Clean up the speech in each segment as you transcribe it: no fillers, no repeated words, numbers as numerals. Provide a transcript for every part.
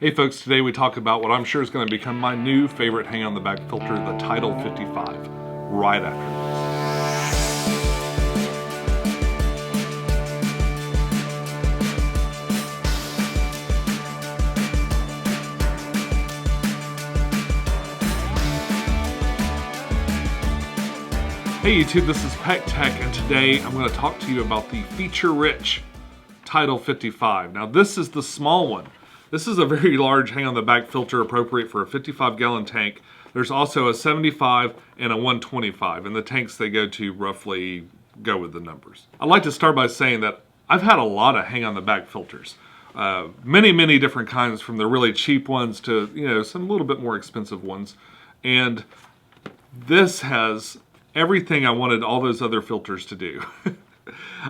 Hey folks, today we talk about what I'm sure is going to become my new favorite hang on the back filter, the Tidal 55, right after this. Hey YouTube, this is Pecktec, and today I'm going to talk to you about the feature-rich Tidal 55. Now this is the small one. This is a very large hang on the back filter appropriate for a 55-gallon tank. There's also a 75 and a 125, and the tanks they go to roughly go with the numbers. I'd like to start by saying that I've had a lot of hang on the back filters. Many different kinds, from the really cheap ones to some little bit more expensive ones. And this has everything I wanted all those other filters to do.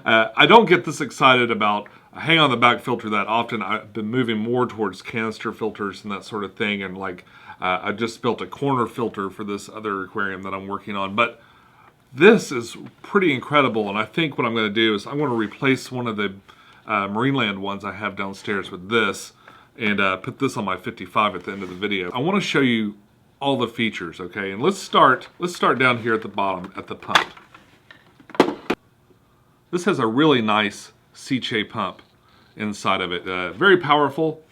I don't get this excited about a hang on the back filter that often. I've been moving more towards canister filters and that sort of thing, and I just built a corner filter for this other aquarium that I'm working on. But this is pretty incredible, and I think what I'm going to do is I'm going to replace one of the Marineland ones I have downstairs with this, and put this on my 55 at the end of the video. I want to show you all the features, okay? And let's start down here at the bottom at the pump. This has a really nice C-shape pump inside of it. Very powerful,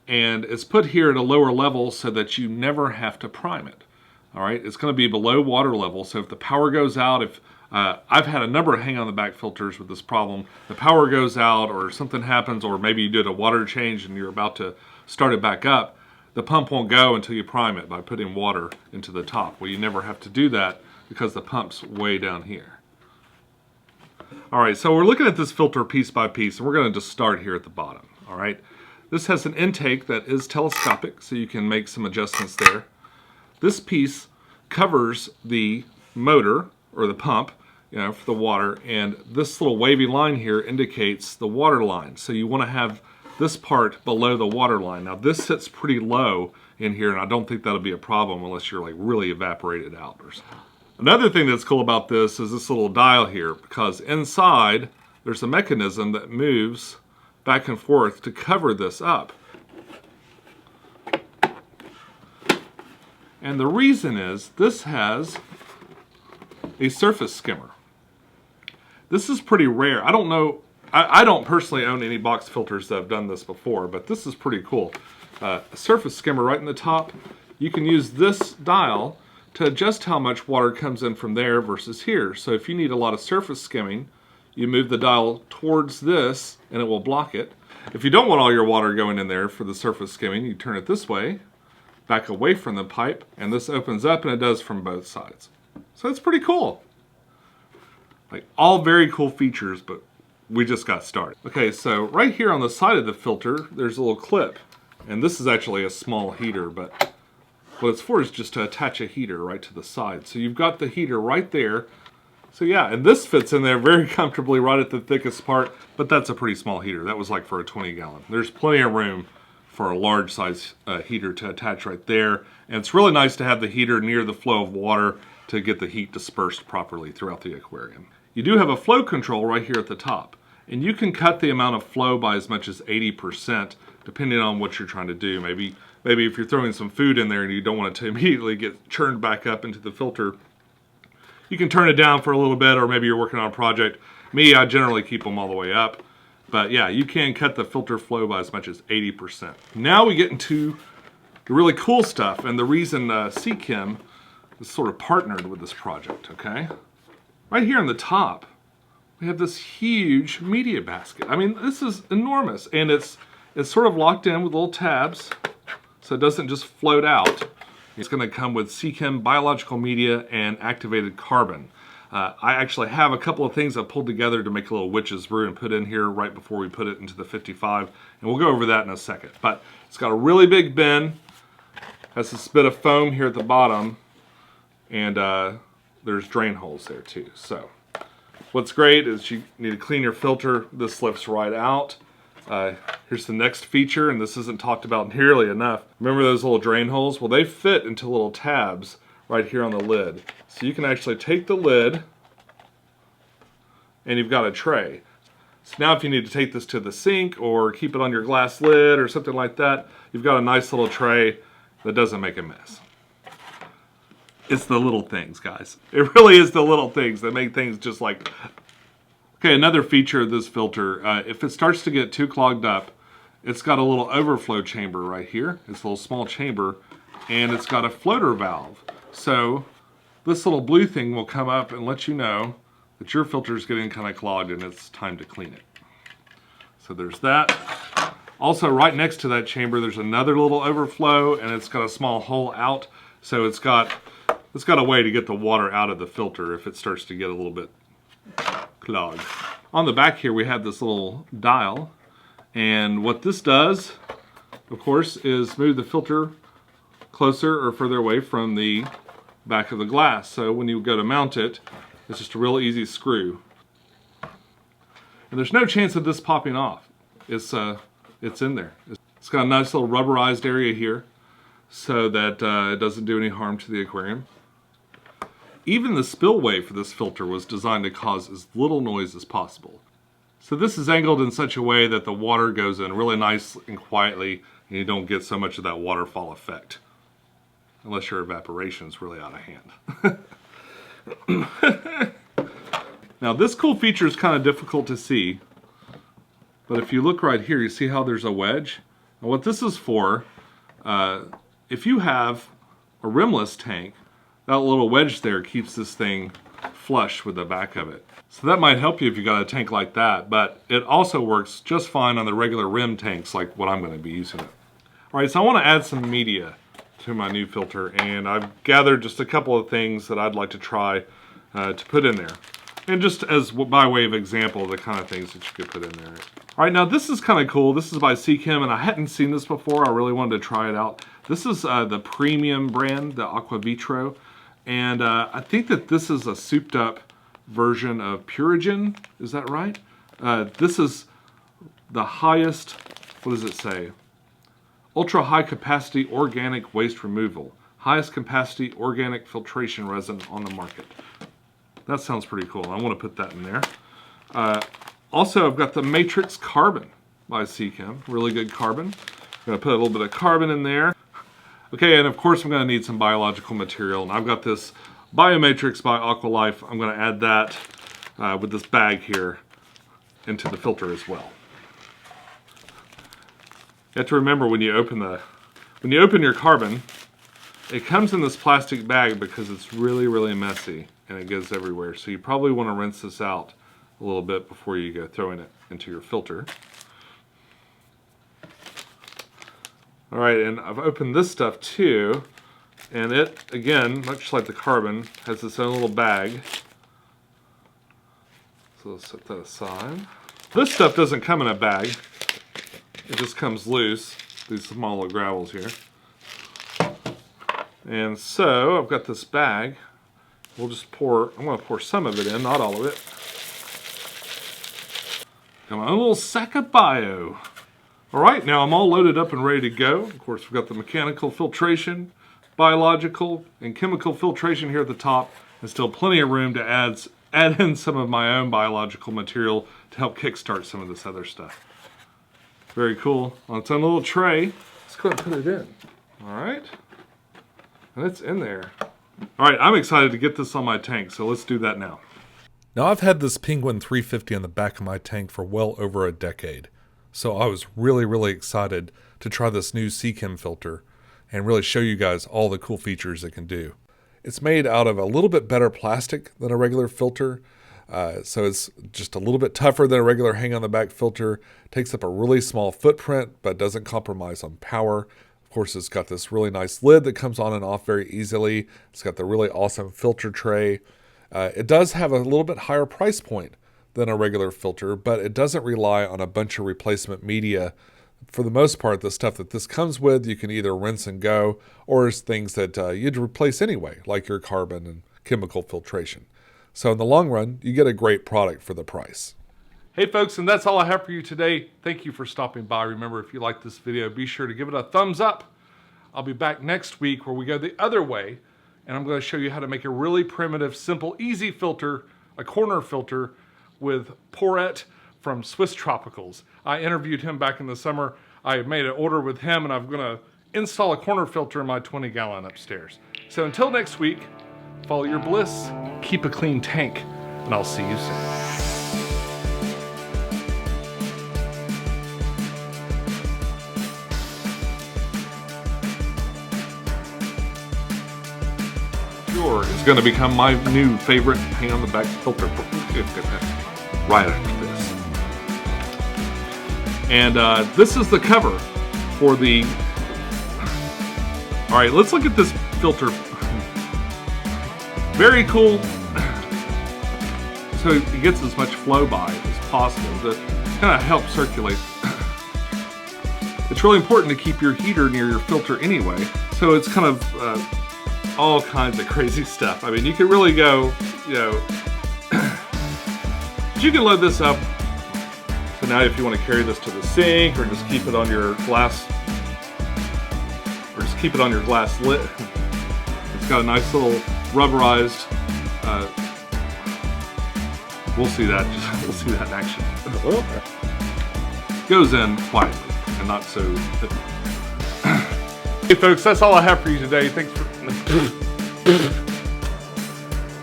and it's put here at a lower level so that you never have to prime it. All right, it's going to be below water level, so if the power goes out, if I've had a number of hang on the back filters with this problem, the power goes out or something happens, or maybe you did a water change and you're about to start it back up, the pump won't go until you prime it by putting water into the top. Well, you never have to do that because the pump's way down here. Alright, so we're looking at this filter piece by piece, and we're going to just start here at the bottom. Alright, this has an intake that is telescopic, so you can make some adjustments there. This piece covers the motor, or the pump, for the water, and this little wavy line here indicates the water line. So you want to have this part below the water line. Now this sits pretty low in here, and I don't think that'll be a problem unless you're really evaporated out or something. Another thing that's cool about this is this little dial here, because inside there's a mechanism that moves back and forth to cover this up. And the reason is this has a surface skimmer. This is pretty rare. I don't know, I don't personally own any box filters that have done this before, but this is pretty cool. A surface skimmer right in the top. You can use this dial to adjust how much water comes in from there versus here. So if you need a lot of surface skimming, you move the dial towards this and it will block it. If you don't want all your water going in there for the surface skimming, you turn it this way, back away from the pipe, and this opens up, and it does from both sides. So it's pretty cool. All very cool features, but we just got started. Okay, so right here on the side of the filter, there's a little clip. And this is actually a small heater, but what it's for is just to attach a heater right to the side. So you've got the heater right there. So yeah, and this fits in there very comfortably right at the thickest part, but that's a pretty small heater. That was for a 20-gallon. There's plenty of room for a large size heater to attach right there. And it's really nice to have the heater near the flow of water to get the heat dispersed properly throughout the aquarium. You do have a flow control right here at the top. And you can cut the amount of flow by as much as 80%, depending on what you're trying to do. Maybe if you're throwing some food in there and you don't want it to immediately get churned back up into the filter, you can turn it down for a little bit, or maybe you're working on a project. Me, I generally keep them all the way up. But yeah, you can cut the filter flow by as much as 80%. Now we get into the really cool stuff, and the reason SeaChem is sort of partnered with this project, okay? Right here on the top, we have this huge media basket. I mean, this is enormous, and it's sort of locked in with little tabs, so it doesn't just float out. It's going to come with SeaChem biological media and activated carbon. I actually have a couple of things I pulled together to make a little witch's brew and put in here right before we put it into the 55, and we'll go over that in a second. But it's got a really big bin, has this bit of foam here at the bottom, and there's drain holes there too. So what's great is you need to clean your filter. This lifts right out. Here's the next feature, and this isn't talked about nearly enough. Remember those little drain holes? Well, they fit into little tabs right here on the lid. So you can actually take the lid, and you've got a tray. So now if you need to take this to the sink or keep it on your glass lid or something like that, you've got a nice little tray that doesn't make a mess. It's the little things, guys. It really is the little things that make things just like... Okay, another feature of this filter, if it starts to get too clogged up, it's got a little overflow chamber right here. It's a little small chamber, and it's got a floater valve. So this little blue thing will come up and let you know that your filter is getting kind of clogged and it's time to clean it. So there's that. Also, right next to that chamber, there's another little overflow, and it's got a small hole out. So it's got a way to get the water out of the filter if it starts to get a little bit clogged. On the back here, we have this little dial, and what this does, of course, is move the filter closer or further away from the back of the glass. So when you go to mount it, it's just a real easy screw. And there's no chance of this popping off. It's in there. It's got a nice little rubberized area here so that it doesn't do any harm to the aquarium. Even the spillway for this filter was designed to cause as little noise as possible. So this is angled in such a way that the water goes in really nice and quietly, and you don't get so much of that waterfall effect. Unless your evaporation is really out of hand. Now this cool feature is kind of difficult to see, but if you look right here, you see how there's a wedge? And what this is for, if you have a rimless tank, that little wedge there keeps this thing flush with the back of it. So that might help you if you got a tank like that, but it also works just fine on the regular rim tanks like what I'm going to be using it. Alright, so I want to add some media to my new filter, and I've gathered just a couple of things that I'd like to try to put in there. And just as by way of example, the kind of things that you could put in there. Alright, now this is kind of cool. This is by Seachem, and I hadn't seen this before. I really wanted to try it out. This is the premium brand, the Aqua Vitro. And I think that this is a souped up version of Purigen. Is that right? This is the highest, what does it say? Ultra high capacity organic waste removal. Highest capacity organic filtration resin on the market. That sounds pretty cool. I want to put that in there. Also, I've got the Matrix Carbon by Seachem. Really good carbon. I'm going to put a little bit of carbon in there. Okay, and of course I'm going to need some biological material, and I've got this Biomatrix by Aqualife. I'm going to add that with this bag here into the filter as well. You have to remember when you open your carbon, it comes in this plastic bag because it's really, really messy and it goes everywhere. So you probably want to rinse this out a little bit before you go throwing it into your filter. Alright, and I've opened this stuff too, and it, again, much like the carbon, has its own little bag. So let's set that aside. This stuff doesn't come in a bag. It just comes loose, these small little gravels here. And so, I've got this bag. We'll just pour, I'm going to pour some of it in, not all of it. Got my own little sack of bio. Alright, now I'm all loaded up and ready to go. Of course, we've got the mechanical filtration, biological, and chemical filtration here at the top, and still plenty of room to add in some of my own biological material to help kickstart some of this other stuff. Very cool. On its own little tray, let's go ahead and put it in. Alright, and it's in there. Alright, I'm excited to get this on my tank, so let's do that now. Now I've had this Penguin 350 on the back of my tank for well over a decade. So I was really, really excited to try this new Seachem filter and really show you guys all the cool features it can do. It's made out of a little bit better plastic than a regular filter, so it's just a little bit tougher than a regular hang on the back filter. Takes up a really small footprint, but doesn't compromise on power. Of course, it's got this really nice lid that comes on and off very easily. It's got the really awesome filter tray. It does have a little bit higher price point than a regular filter, but it doesn't rely on a bunch of replacement media. For the most part, the stuff that this comes with, you can either rinse and go, or is things that you'd replace anyway, like your carbon and chemical filtration. So in the long run, you get a great product for the price. Hey folks, and that's all I have for you today. Thank you for stopping by. Remember, if you like this video, be sure to give it a thumbs up. I'll be back next week where we go the other way, and I'm going to show you how to make a really primitive, simple, easy filter, a corner filter, with porette from Swiss Tropicals. I interviewed him back in the summer. I made an order with him, and I'm going to install a corner filter in my 20-gallon upstairs. So until next week, follow your bliss, keep a clean tank, and I'll see you soon. Is going to become my new favorite hang on the back filter right after this. And this is the cover for the... Alright, let's look at this filter. Very cool. So it gets as much flow by as possible to kind of help circulate. It's really important to keep your heater near your filter anyway. So it's kind of... all kinds of crazy stuff. I mean, you could really go, you know, but you can load this up. So now if you want to carry this to the sink or just keep it on your glass, lid, it's got a nice little rubberized, we'll see that in action. Goes in quietly and not so. Hey folks, that's all I have for you today.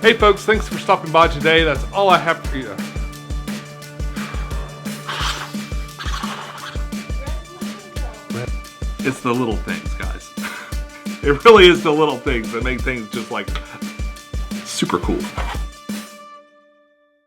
Hey folks, thanks for stopping by today. That's all I have for you. It's the little things, guys. It really is the little things that make things just like super cool.